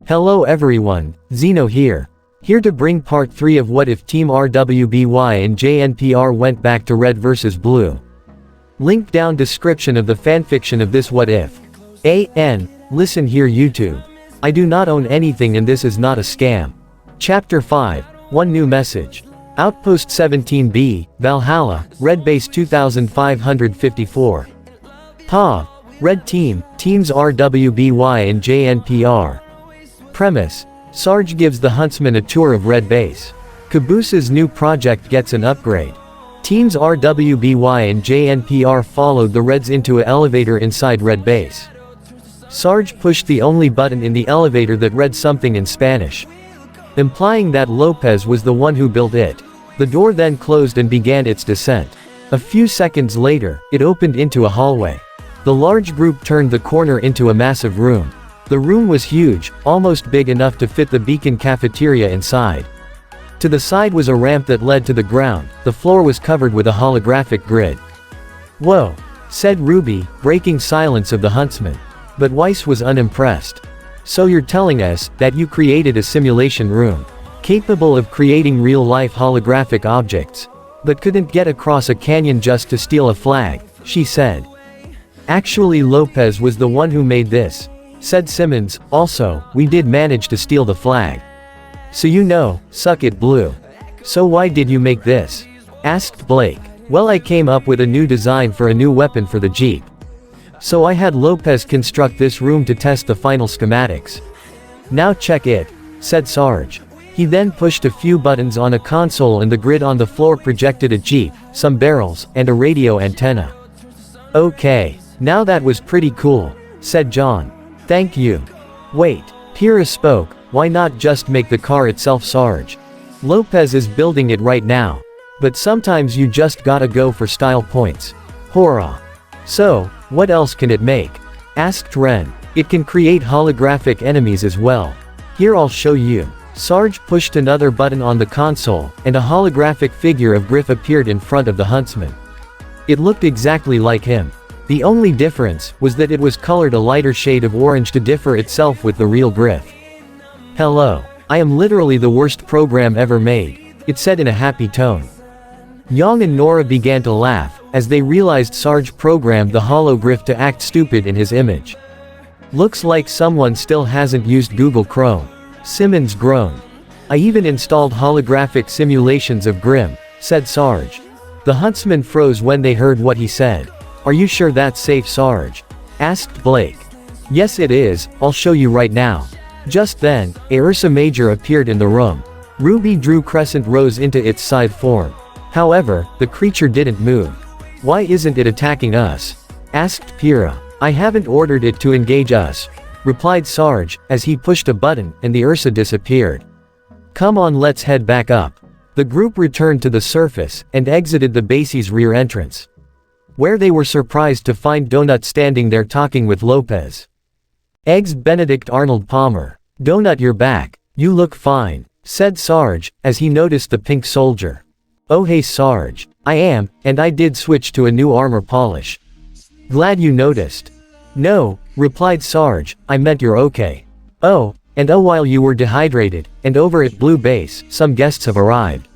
Hello everyone, Zeno here. Here to bring part 3 of What If Team RWBY and JNPR went back to Red vs Blue. Link down description of the fanfiction of this What If. Listen here YouTube. I do not own anything and this is not a scam. Chapter 5, One New Message. Outpost 17B, Valhalla, Red Base 2554. Red Team, Teams RWBY and JNPR. Premise: Sarge gives the Huntsman a tour of Red Base. Caboose's new project gets an upgrade. Teams RWBY and JNPR followed the Reds into an elevator inside Red Base. Sarge pushed the only button in the elevator that read something in Spanish, implying that Lopez was the one who built it. The door then closed and began its descent. A few seconds later, it opened into a hallway. The large group turned the corner into a massive room. The room was huge, almost big enough to fit the Beacon cafeteria inside. To the side was a ramp that led to the ground. The floor was covered with a holographic grid. "Whoa," said Ruby, breaking silence of the Huntsman. But Weiss was unimpressed. "So you're telling us that you created a simulation room, capable of creating real-life holographic objects, but couldn't get across a canyon just to steal a flag," she said. "Actually Lopez was the one who made this," said Simmons. "Also, we did manage to steal the flag. So you know, suck it Blue." "So why did you make this?" asked Blake. "Well, I came up with a new design for a new weapon for the Jeep. So I had Lopez construct this room to test the final schematics. Now check it," said Sarge. He then pushed a few buttons on a console and the grid on the floor projected a Jeep, some barrels, and a radio antenna. "Okay, now that was pretty cool," said John. "Thank you." "Wait," Pira spoke, "why not just make the car itself, Sarge? Lopez is building it right now. But sometimes you just gotta go for style points." "Hurrah. So, what else can it make?" asked Ren. "It can create holographic enemies as well. Here, I'll show you." Sarge pushed another button on the console, and a holographic figure of Griff appeared in front of the Huntsman. It looked exactly like him. The only difference was that it was colored a lighter shade of orange to differ itself with the real Griff. "Hello. I am literally the worst program ever made," it said in a happy tone. Young and Nora began to laugh, as they realized Sarge programmed the hollow Griff to act stupid in his image. "Looks like someone still hasn't used Google Chrome," Simmons groaned. "I even installed holographic simulations of Grimm," said Sarge. The Huntsman froze when they heard what he said. "Are you sure that's safe, Sarge?" asked Blake. "Yes it is, I'll show you right now." Just then, a Ursa Major appeared in the room. Ruby drew crescent rose into its side form. However, the creature didn't move. "Why isn't it attacking us?" asked Pira. "I haven't ordered it to engage us," replied Sarge, as he pushed a button, and the Ursa disappeared. "Come on, let's head back up." The group returned to the surface, and exited the base's rear entrance, where they were surprised to find Donut standing there talking with Lopez. "Eggs Benedict Arnold Palmer. Donut, you're back. You look fine," said Sarge, as he noticed the pink soldier. "Oh hey Sarge. I am, and I did switch to a new armor polish. Glad you noticed." "No," replied Sarge, "I meant you're okay." "Oh, and while you were dehydrated, and over at Blue Base, some guests have arrived."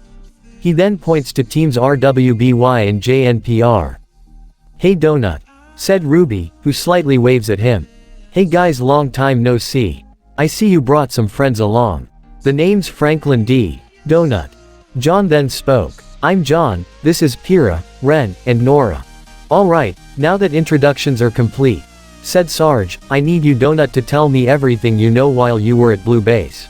He then points to teams RWBY and JNPR. "Hey Donut," said Ruby, who slightly waves at him. "Hey guys, long time no see. I see you brought some friends along. The name's Franklin D. Donut." John then spoke. "I'm John, this is Pira, Ren, and Nora." "Alright, now that introductions are complete," said Sarge, "I need you Donut to tell me everything you know while you were at Blue Base.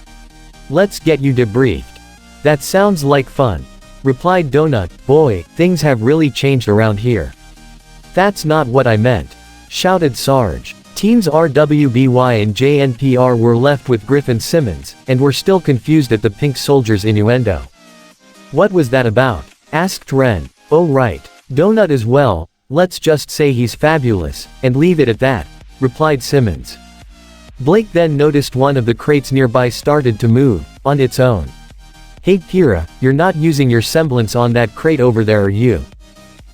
Let's get you debriefed." "That sounds like fun," replied Donut. "Boy, things have really changed around here." "That's not what I meant," shouted Sarge. Teams RWBY and JNPR were left with Griff and Simmons, and were still confused at the pink soldier's innuendo. "What was that about?" asked Ren. "Oh right. Donut as well, let's just say he's fabulous, and leave it at that," replied Simmons. Blake then noticed one of the crates nearby started to move, on its own. "Hey Pira, you're not using your semblance on that crate over there, are you?"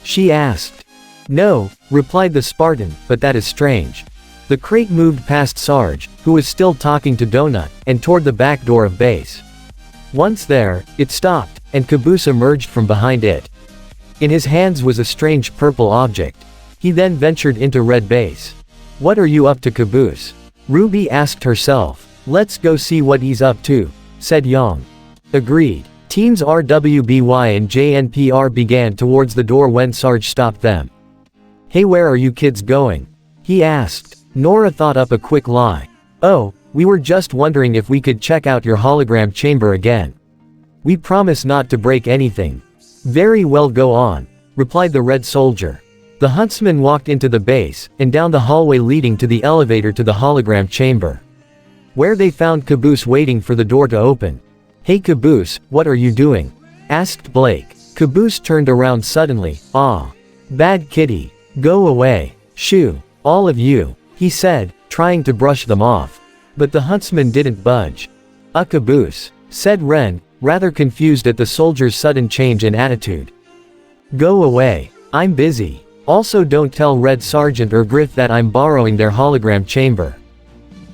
she asked. "No," replied the Spartan, "but that is strange. The crate moved past Sarge, who was still talking to Donut, and toward the back door of base. Once there, it stopped, and Caboose emerged from behind it. In his hands was a strange purple object. He then ventured into red base. "What are you up to, Caboose?" Ruby asked herself. "Let's go see what he's up to," said Yang. Agreed. Teams RWBY and JNPR began towards the door when Sarge stopped them. "Hey, where are you kids going?" he asked. Nora thought up a quick lie. "Oh, we were just wondering if we could check out your hologram chamber again. We promise not to break anything." "Very well, go on," replied the red soldier. The huntsman walked into the base, and down the hallway leading to the elevator to the hologram chamber, where they found Caboose waiting for the door to open. "Hey Caboose, what are you doing?" asked Blake. Caboose turned around suddenly. "Ah. Bad kitty. Go away. Shoo. All of you," he said, trying to brush them off. But the huntsman didn't budge. Caboose," said Ren, rather confused at the soldier's sudden change in attitude. "Go away. I'm busy. Also don't tell Red Sergeant or Griff that I'm borrowing their hologram chamber."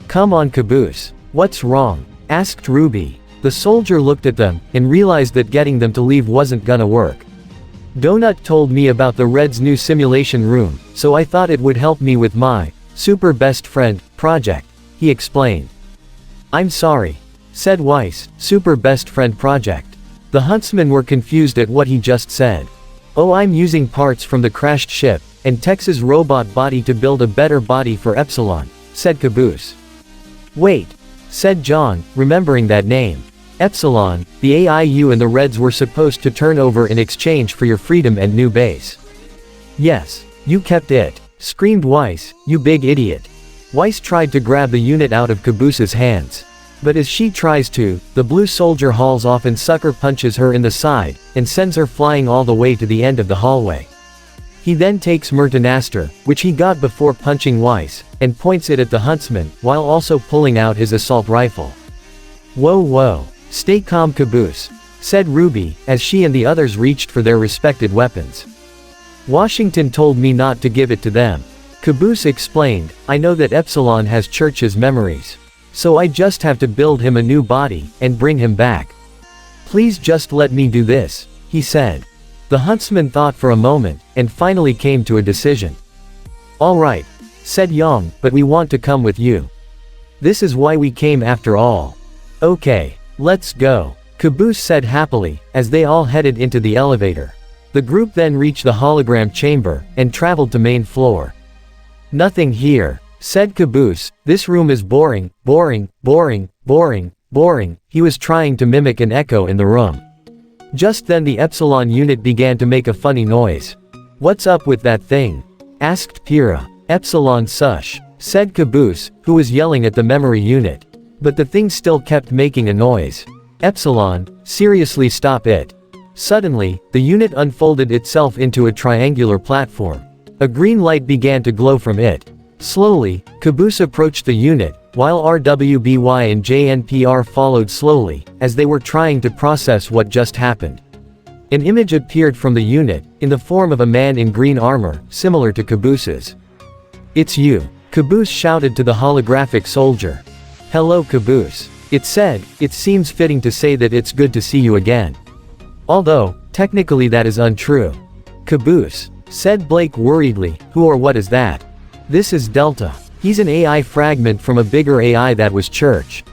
"Come on Caboose. What's wrong?" asked Ruby. The soldier looked at them, and realized that getting them to leave wasn't gonna work. "Donut told me about the Red's new simulation room, so I thought it would help me with my super best friend project," he explained. "I'm sorry," said Weiss. "Super best friend project." The huntsmen were confused at what he just said. "Oh, I'm using parts from the crashed ship, and Tex's robot body to build a better body for Epsilon," said Caboose. "Wait," said John, remembering that name. "Epsilon, the AI you and the Reds were supposed to turn over in exchange for your freedom and new base." "Yes, you kept it," screamed Weiss, "you big idiot." Weiss tried to grab the unit out of Caboose's hands. But as she tries to, the blue soldier hauls off and sucker punches her in the side, and sends her flying all the way to the end of the hallway. He then takes Mertenaster, which he got before punching Weiss, and points it at the huntsman, while also pulling out his assault rifle. "Whoa whoa. Stay calm Caboose," said Ruby, as she and the others reached for their respected weapons. "Washington told me not to give it to them." Caboose explained, "I know that Epsilon has Church's memories. So I just have to build him a new body, and bring him back. Please just let me do this," he said. The huntsman thought for a moment, and finally came to a decision. "All right," said Yang, "but we want to come with you. This is why we came after all." "Okay, let's go," Caboose said happily, as they all headed into the elevator. The group then reached the hologram chamber, and traveled to main floor. "Nothing here," said Caboose. "This room is boring, boring, boring, boring, boring." He was trying to mimic an echo in the room. Just then the Epsilon unit began to make a funny noise. "What's up with that thing?" asked Pyrrha. "Epsilon sush," said Caboose, who was yelling at the memory unit. But the thing still kept making a noise. "Epsilon, seriously stop it." Suddenly, the unit unfolded itself into a triangular platform. A green light began to glow from it. Slowly, Caboose approached the unit, while RWBY and JNPR followed slowly, as they were trying to process what just happened. An image appeared from the unit, in the form of a man in green armor, similar to Caboose's. "It's you," Caboose shouted to the holographic soldier. "Hello Caboose," it said. "It seems fitting to say that it's good to see you again. Although, technically that is untrue." "Caboose," said Blake worriedly, "who or what is that?" "This is Delta. He's an AI fragment from a bigger AI that was Church.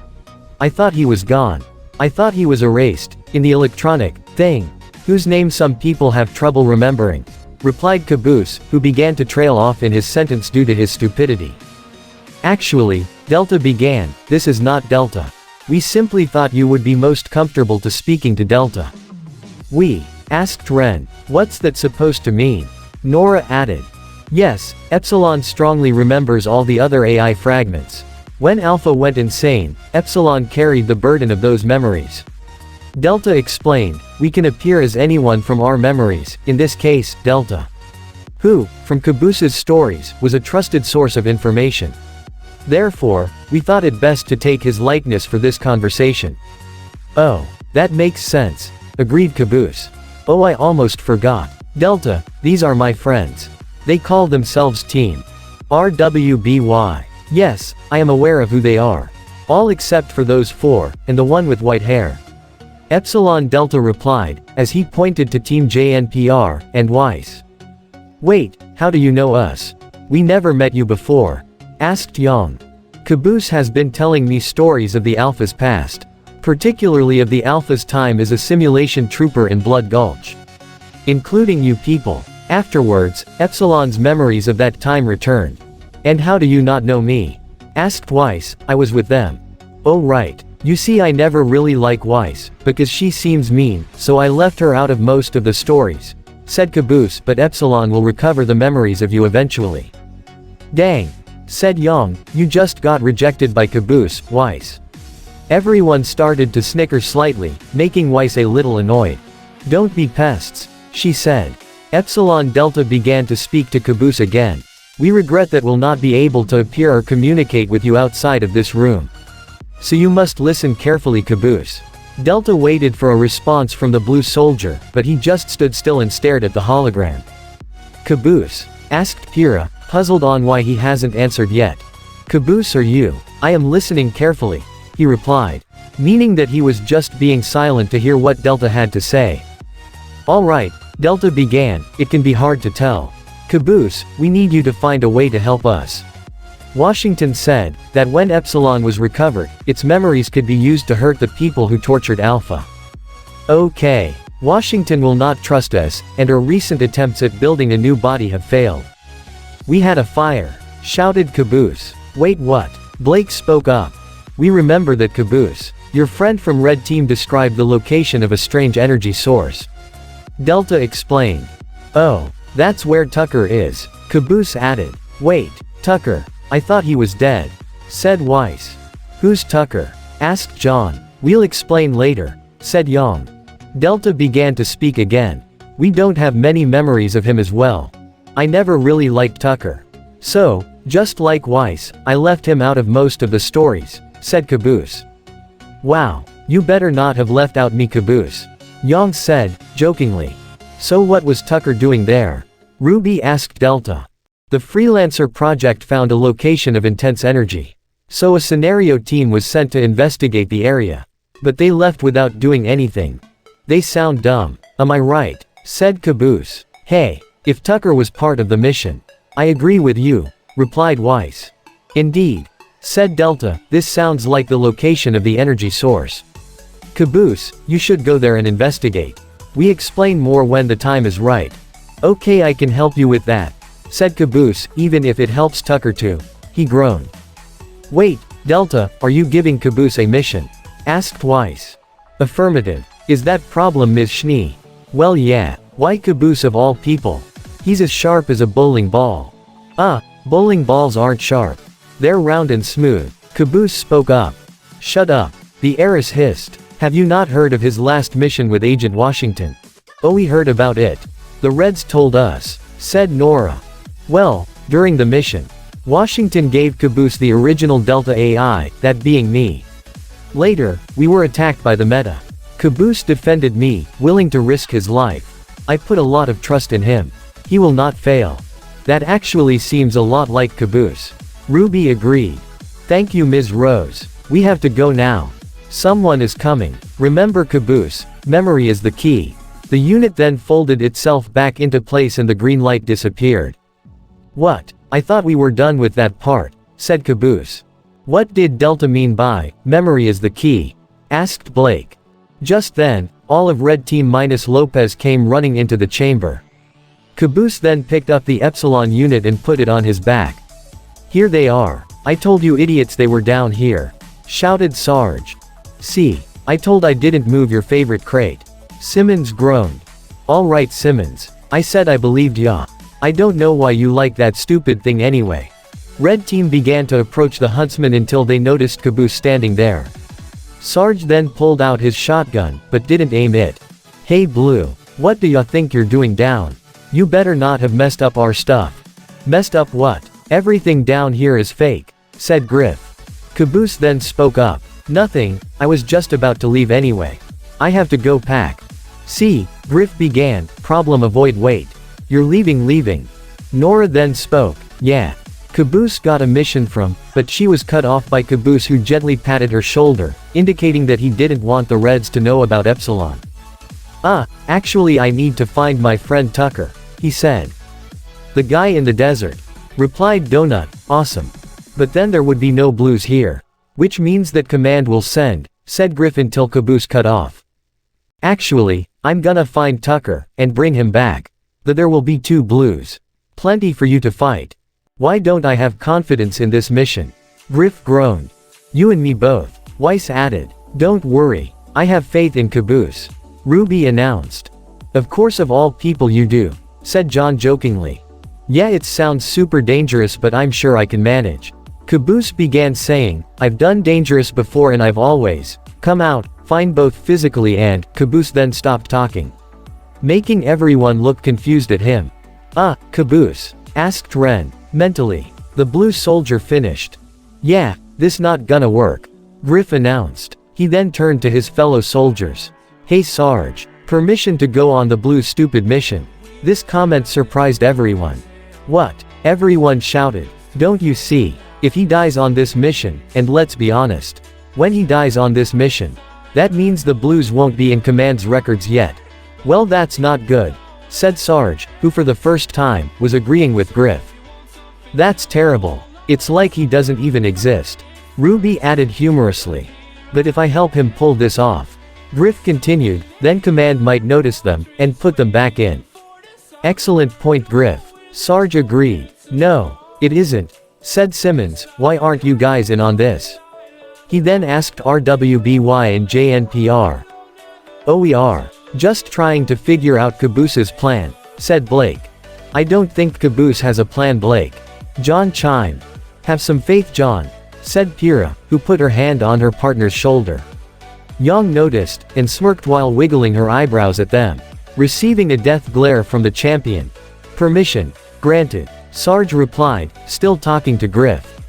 I thought he was gone. I thought he was erased, in the electronic thing, whose name some people have trouble remembering," replied Caboose, who began to trail off in his sentence due to his stupidity. "Actually, Delta began, this is not Delta. We simply thought you would be most comfortable to speaking to Delta." "We?" asked Ren. "What's that supposed to mean?" Nora added. "Yes, Epsilon strongly remembers all the other AI fragments. When Alpha went insane, Epsilon carried the burden of those memories." Delta explained, "We can appear as anyone from our memories, in this case, Delta. Who, from Caboose's stories, was a trusted source of information. Therefore, we thought it best to take his likeness for this conversation." "Oh, that makes sense," agreed Caboose. "Oh, I almost forgot. Delta, these are my friends. They call themselves Team RWBY. Yes, I am aware of who they are. All except for those 4, and the one with white hair. Epsilon Delta replied, as he pointed to Team JNPR, and Weiss. Wait, how do you know us? We never met you before. Asked Yang. Caboose has been telling me stories of the Alpha's past. Particularly of the Alpha's time as a simulation trooper in Blood Gulch. Including you people. Afterwards, Epsilon's memories of that time returned. And how do you not know me? Asked Weiss. I was with them. Oh right. You see, I never really like Weiss, because she seems mean, so I left her out of most of the stories. Said Caboose, but Epsilon will recover the memories of you eventually. Dang. Said Yang, you just got rejected by Caboose, Weiss. Everyone started to snicker slightly, making Weiss a little annoyed. Don't be pests, she said. Epsilon Delta began to speak to Caboose again. We regret that we'll not be able to appear or communicate with you outside of this room. So you must listen carefully, Caboose. Delta waited for a response from the blue soldier, but he just stood still and stared at the hologram. Caboose? Asked Pyrrha, puzzled on why he hasn't answered yet. Caboose or you? I am listening carefully, he replied. Meaning that he was just being silent to hear what Delta had to say. Alright, Delta began, it can be hard to tell. Caboose, we need you to find a way to help us. Washington said, that when Epsilon was recovered, its memories could be used to hurt the people who tortured Alpha. Okay. Washington will not trust us, and our recent attempts at building a new body have failed. We had a fire, shouted Caboose. Wait, what? Blake spoke up. We remember that, Caboose. Your friend from Red Team described the location of a strange energy source. Delta explained. Oh, that's where Tucker is, Caboose added. Wait, Tucker. I thought he was dead. Said Weiss. Who's Tucker? Asked John. We'll explain later, said Yang. Delta began to speak again. We don't have many memories of him as well. I never really liked Tucker. So, just like Weiss, I left him out of most of the stories, said Caboose. Wow, you better not have left out me, Caboose. Yang said, jokingly. So what was Tucker doing there? RWBY asked Delta. The freelancer project found a location of intense energy. So a scenario team was sent to investigate the area. But they left without doing anything. They sound dumb. Am I right? Said Caboose. Hey, if Tucker was part of the mission. I agree with you, replied Weiss. Indeed. Said Delta, this sounds like the location of the energy source. Caboose, you should go there and investigate. We explain more when the time is right. Okay, I can help you with that, said Caboose, even if it helps Tucker too. He groaned. Wait, Delta, are you giving Caboose a mission? Asked Weiss. Affirmative. Is that problem, Ms. Schnee? Well, yeah. Why Caboose of all people? He's as sharp as a bowling ball. Bowling balls aren't sharp. They're round and smooth. Caboose spoke up. Shut up. The heiress hissed. Have you not heard of his last mission with Agent Washington? Oh, we heard about it. The Reds told us, said Nora. Well, during the mission, Washington gave Caboose the original Delta AI, that being me. Later, we were attacked by the Meta. Caboose defended me, willing to risk his life. I put a lot of trust in him. He will not fail. That actually seems a lot like Caboose. RWBY agreed. Thank you, Ms. Rose. We have to go now. Someone is coming. Remember, Caboose, memory is the key. The unit then folded itself back into place and the green light disappeared. What? I thought we were done with that part, said Caboose. What did Delta mean by, memory is the key? Asked Blake. Just then, all of Red Team minus Lopez came running into the chamber. Caboose then picked up the Epsilon unit and put it on his back. Here they are. I told you idiots they were down here, shouted Sarge. See, I told I didn't move your favorite crate. Simmons groaned. All right, Simmons. I said I believed ya. I don't know why you like that stupid thing anyway. Red Team began to approach the huntsman until they noticed Caboose standing there. Sarge then pulled out his shotgun, but didn't aim it. Hey Blue, what do ya think you're doing down? You better not have messed up our stuff. Messed up what? Everything down here is fake, said Griff. Caboose then spoke up. Nothing, I was just about to leave anyway. I have to go pack. See, Griff began, problem avoid wait. You're leaving. Nora then spoke. Yeah. Caboose got a mission from, but she was cut off by Caboose, who gently patted her shoulder, indicating that he didn't want the Reds to know about Epsilon. Actually I need to find my friend Tucker, he said. The guy in the desert, replied Donut. Awesome. But then there would be no blues here. Which means that command will send, said Griff until Caboose cut off. Actually, I'm gonna find Tucker, and bring him back. There will be 2 blues. Plenty for you to fight. Why don't I have confidence in this mission? Griff groaned. You and me both, Weiss added. Don't worry, I have faith in Caboose, Ruby announced. Of course, of all people you do, said John jokingly. Yeah, it sounds super dangerous, but I'm sure I can manage. Caboose began saying, I've done dangerous before and I've always come out fine both physically and. Caboose then stopped talking, making everyone look confused at him. Caboose, asked Ren, mentally. The blue soldier finished. Yeah, this not gonna work, Griff announced. He then turned to his fellow soldiers. Hey Sarge, permission to go on the blue stupid mission. This comment surprised everyone. What? Everyone shouted. Don't you see? If he dies on this mission, and let's be honest, when he dies on this mission, that means the blues won't be in command's records yet. Well, that's not good, said Sarge, who for the first time, was agreeing with Griff. That's terrible. It's like he doesn't even exist, Ruby added humorously. But if I help him pull this off, Griff continued, then command might notice them, and put them back in. Excellent point, Griff. Sarge agreed. No, it isn't, said Simmons. Why aren't you guys in on this? He then asked RWBY and JNPR. Oh, we are just trying to figure out Caboose's plan, said Blake. I don't think Caboose has a plan, Blake, John chimed. Have some faith, John, said Pyrrha, who put her hand on her partner's shoulder. Young noticed, and smirked while wiggling her eyebrows at them, receiving a death glare from the champion. Permission granted, Sarge replied, still talking to Griff.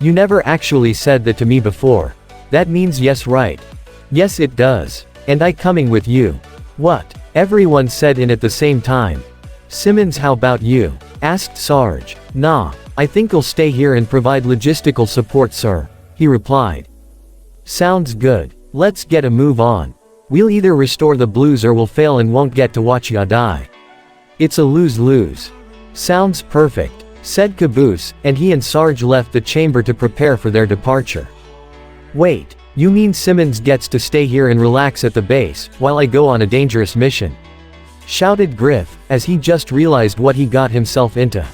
You never actually said that to me before. That means yes, right? Yes, it does. And I coming with you. What? Everyone said in at the same time. Simmons, how about you? Asked Sarge. Nah, I think I'll stay here and provide logistical support, sir, he replied. Sounds good. Let's get a move on. We'll either restore the blues or we'll fail and won't get to watch ya die. It's a lose-lose. Sounds perfect, said Caboose, and he and Sarge left the chamber to prepare for their departure. Wait, you mean Simmons gets to stay here and relax at the base, while I go on a dangerous mission? Shouted Griff, as he just realized what he got himself into.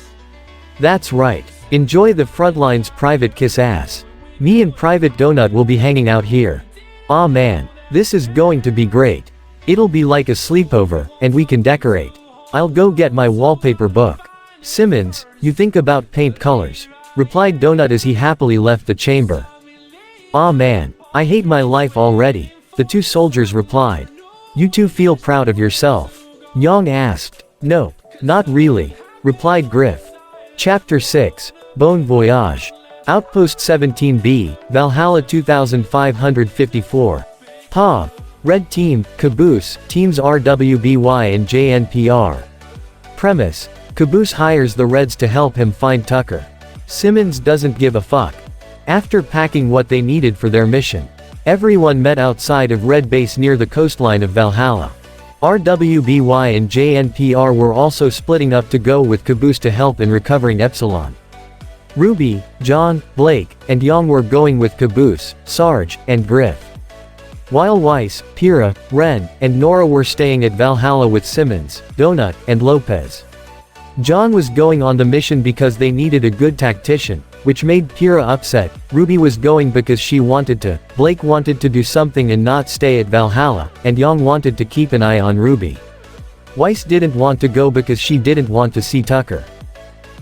That's right. Enjoy the Frontline's private kiss ass. Me and Private Donut will be hanging out here. Aw man, this is going to be great. It'll be like a sleepover, and we can decorate. I'll go get my wallpaper book. Simmons, you think about paint colors, replied Donut as he happily left the chamber. Aw man, I hate my life already, the 2 soldiers replied. You 2 feel proud of yourself? Yang asked. Nope, not really, replied Griff. Chapter 6, Bon Voyage. Outpost 17B, Valhalla 2554. POV. Red Team, Caboose, Teams RWBY and JNPR. Premise. Caboose hires the Reds to help him find Tucker. Simmons doesn't give a fuck. After packing what they needed for their mission, everyone met outside of Red Base near the coastline of Valhalla. RWBY and JNPR were also splitting up to go with Caboose to help in recovering Epsilon. Ruby, John, Blake, and Yang were going with Caboose, Sarge, and Griff. While Weiss, Pyrrha, Ren, and Nora were staying at Valhalla with Simmons, Donut, and Lopez. John was going on the mission because they needed a good tactician, which made Pyrrha upset. Ruby was going because she wanted to, Blake wanted to do something and not stay at Valhalla, and Yang wanted to keep an eye on Ruby. Weiss didn't want to go because she didn't want to see Tucker.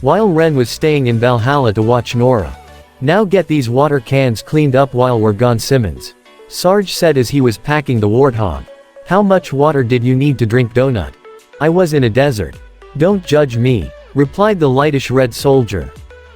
While Ren was staying in Valhalla to watch Nora. Now get these water cans cleaned up while we're gone, Simmons, Sarge said as he was packing the warthog. How much water did you need to drink, Donut? I was in a desert. Don't judge me, replied the lightish red soldier.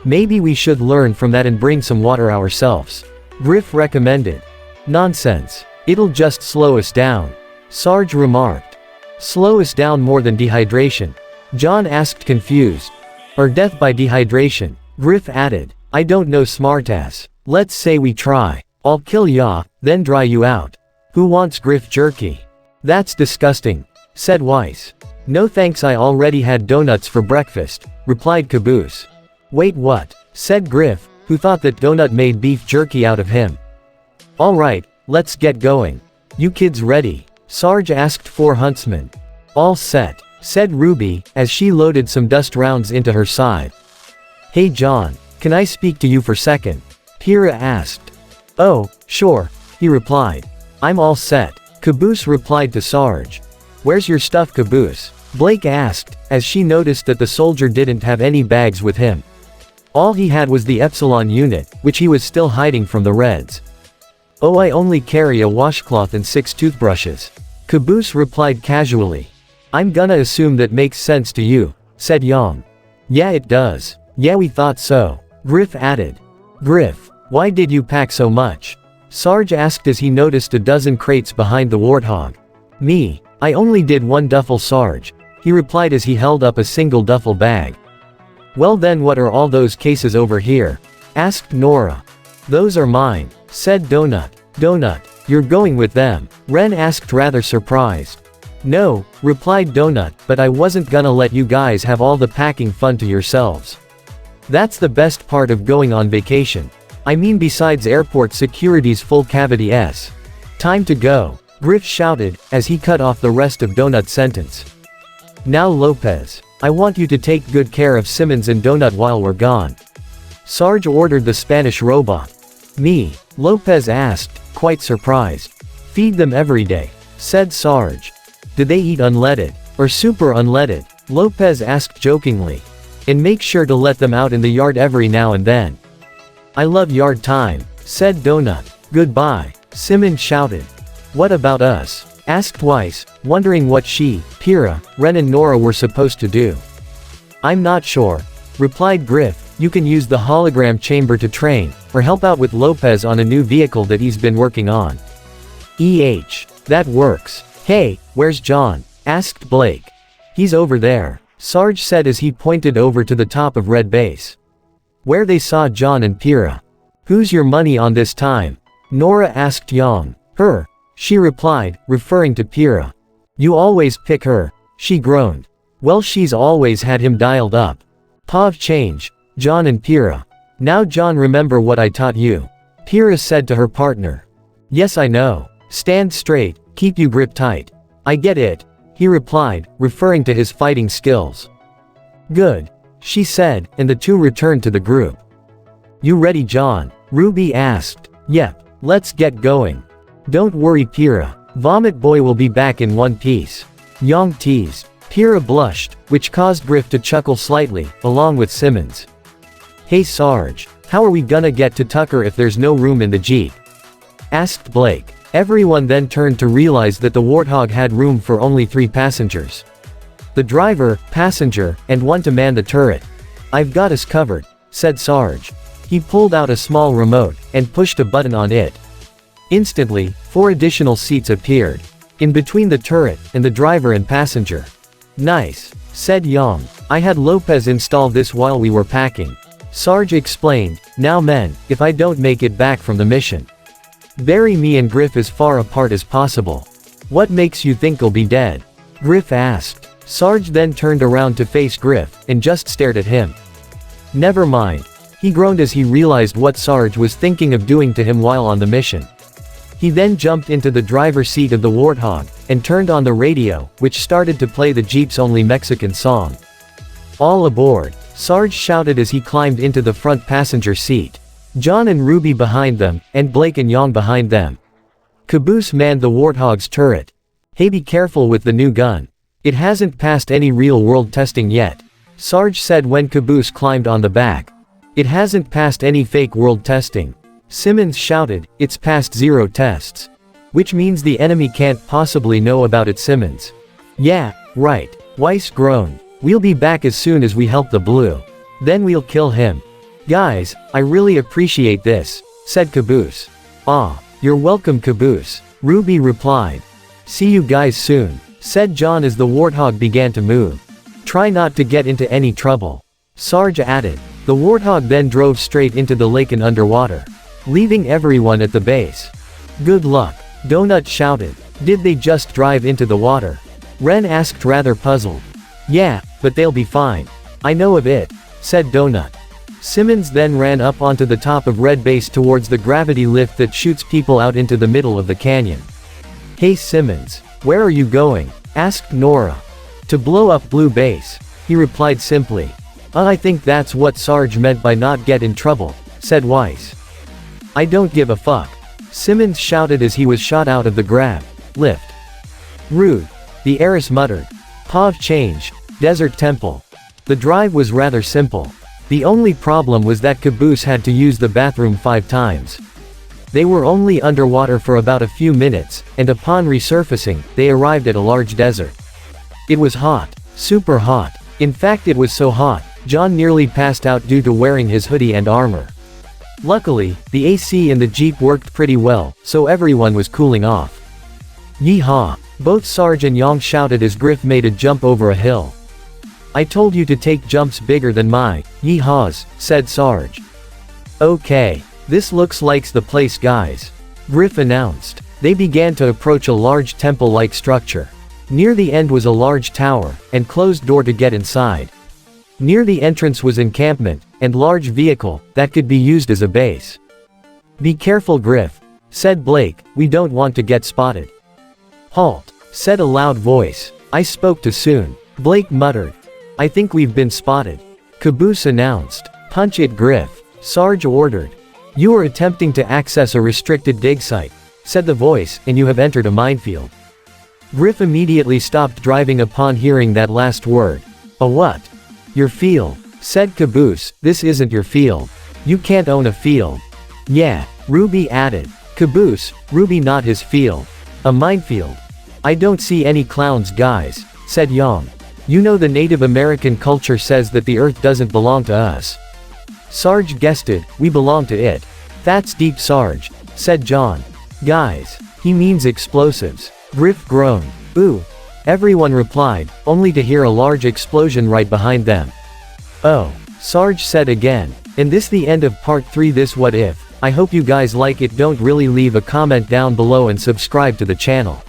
Maybe we should learn from that and bring some water ourselves, Griff recommended. Nonsense. It'll just slow us down, Sarge remarked. Slow us down more than dehydration? John asked confused. Or death by dehydration, Griff added, I don't know smartass. Let's say we try. I'll kill ya, then dry you out. Who wants Griff jerky? That's disgusting, said Weiss. No thanks, I already had donuts for breakfast, replied Caboose. Wait, what? Said Griff, who thought that donut made beef jerky out of him. Alright, let's get going. You kids ready? Sarge asked 4 huntsmen. All set, said Ruby, as she loaded some dust rounds into her side. Hey John, can I speak to you for second? Pyrrha asked. Oh, sure, he replied. I'm all set, Caboose replied to Sarge. Where's your stuff, Caboose? Blake asked, as she noticed that the soldier didn't have any bags with him. All he had was the Epsilon unit, which he was still hiding from the Reds. Oh, I only carry a washcloth and 6 toothbrushes. Caboose replied casually. I'm gonna assume that makes sense to you, said Yang. Yeah, it does. Yeah, we thought so, Griff added. Griff, why did you pack so much? Sarge asked as he noticed a dozen crates behind the warthog. Me, I only did 1 duffel, Sarge, he replied as he held up a single duffel bag. Well then, what are all those cases over here? Asked Nora. Those are mine, said Donut. Donut, you're going with them? Ren asked, rather surprised. No, replied Donut, but I wasn't gonna let you guys have all the packing fun to yourselves. That's the best part of going on vacation. I mean, besides airport security's full cavity s. Time to go, Griff shouted, as he cut off the rest of Donut's sentence. Now Lopez, I want you to take good care of Simmons and Donut while we're gone. Sarge ordered the Spanish robot. Me? Lopez asked, quite surprised. Feed them every day, said Sarge. Do they eat unleaded, or super unleaded? Lopez asked jokingly. And make sure to let them out in the yard every now and then. I love yard time, said Donut. Goodbye, Simmons shouted. What about us? Asked Weiss, wondering what she, Pyrrha, Ren and Nora were supposed to do. I'm not sure, replied Griff. You can use the hologram chamber to train, or help out with Lopez on a new vehicle that he's been working on. That works. Hey, where's John? Asked Blake. He's over there, Sarge said as he pointed over to the top of Red Base, where they saw John and Pyrrha. Who's your money on this time? Nora asked Yang. Her, she replied, referring to Pyrrha. You always pick her, she groaned. Well, she's always had him dialed up. Pav change, John and Pyrrha. Now John, remember what I taught you? Pyrrha said to her partner. Yes, I know. Stand straight, keep you grip tight. I get it, he replied, referring to his fighting skills. Good, she said, and the two returned to the group. You ready, John? Ruby asked. Yep, let's get going. Don't worry, Pyrrha. Vomit Boy will be back in one piece. Yang teased. Pyrrha blushed, which caused Griff to chuckle slightly, along with Simmons. Hey Sarge, how are we gonna get to Tucker if there's no room in the Jeep? Asked Blake. Everyone then turned to realize that the Warthog had room for only 3 passengers. The driver, passenger, and 1 to man the turret. I've got us covered, said Sarge. He pulled out a small remote, and pushed a button on it. Instantly, 4 additional seats appeared, in between the turret, and the driver and passenger. Nice, said Yang. I had Lopez install this while we were packing. Sarge explained. Now men, if I don't make it back from the mission, bury me and Griff as far apart as possible. What makes you think I'll be dead? Griff asked. Sarge then turned around to face Griff, and just stared at him. Never mind. He groaned as he realized what Sarge was thinking of doing to him while on the mission. He then jumped into the driver's seat of the Warthog, and turned on the radio, which started to play the Jeep's only Mexican song. All aboard, Sarge shouted as he climbed into the front passenger seat. John and Ruby behind them, and Blake and Yang behind them. Caboose manned the Warthog's turret. Hey, be careful with the new gun. It hasn't passed any real-world testing yet, Sarge said when Caboose climbed on the back. It hasn't passed any fake world testing. Simmons shouted, it's passed 0 tests. Which means the enemy can't possibly know about it, Simmons. Yeah, right, Weiss groaned. We'll be back as soon as we help the Blue. Then we'll kill him. Guys, I really appreciate this, said Caboose. Ah, you're welcome, Caboose, Ruby replied. See you guys soon, said John as the Warthog began to move. Try not to get into any trouble, Sarge added. The warthog then drove straight into the lake and underwater, leaving everyone at the base. Good luck, Donut shouted. Did they just drive into the water? Ren asked rather puzzled. Yeah, but they'll be fine. I know of it, said Donut. Simmons then ran up onto the top of Red Base towards the gravity lift that shoots people out into the middle of the canyon. Hey Simmons, where are you going? Asked Nora. To blow up Blue Base, he replied simply. I think that's what Sarge meant by not get in trouble, said Weiss. I don't give a fuck, Simmons shouted as he was shot out of the lift. Rude, the heiress muttered. Pav change, Desert Temple. The drive was rather simple. The only problem was that Caboose had to use the bathroom 5 times. They were only underwater for about a few minutes, and upon resurfacing, they arrived at a large desert. It was hot. Super hot. In fact, it was so hot, John nearly passed out due to wearing his hoodie and armor. Luckily, the AC in the Jeep worked pretty well, so everyone was cooling off. Yeehaw! Both Sarge and Yang shouted as Griff made a jump over a hill. I told you to take jumps bigger than my yeehaws, said Sarge. Okay. This looks like the place, guys, Griff announced. They began to approach a large temple-like structure. Near the end was a large tower, and closed door to get inside. Near the entrance was encampment, and large vehicle, that could be used as a base. Be careful, Griff, said Blake, we don't want to get spotted. Halt, said a loud voice. I spoke too soon, Blake muttered. I think we've been spotted, Caboose announced. Punch it, Griff, Sarge ordered. You are attempting to access a restricted dig site, said the voice, and you have entered a minefield. Griff immediately stopped driving upon hearing that last word. A what? Your field, said Caboose. This isn't your field. You can't own a field. Yeah, Ruby added. Caboose, Ruby not his field. A minefield. I don't see any clowns, guys, said Yang. You know the Native American culture says that the earth doesn't belong to us. Sarge guessed it, we belong to it. That's deep, Sarge, said John. Guys, he means explosives. Griff groaned. Ooh. Everyone replied, only to hear a large explosion right behind them. Oh, Sarge said again. And this the end of part 3 this what if. I hope you guys like it. Don't really leave a comment down below and subscribe to the channel.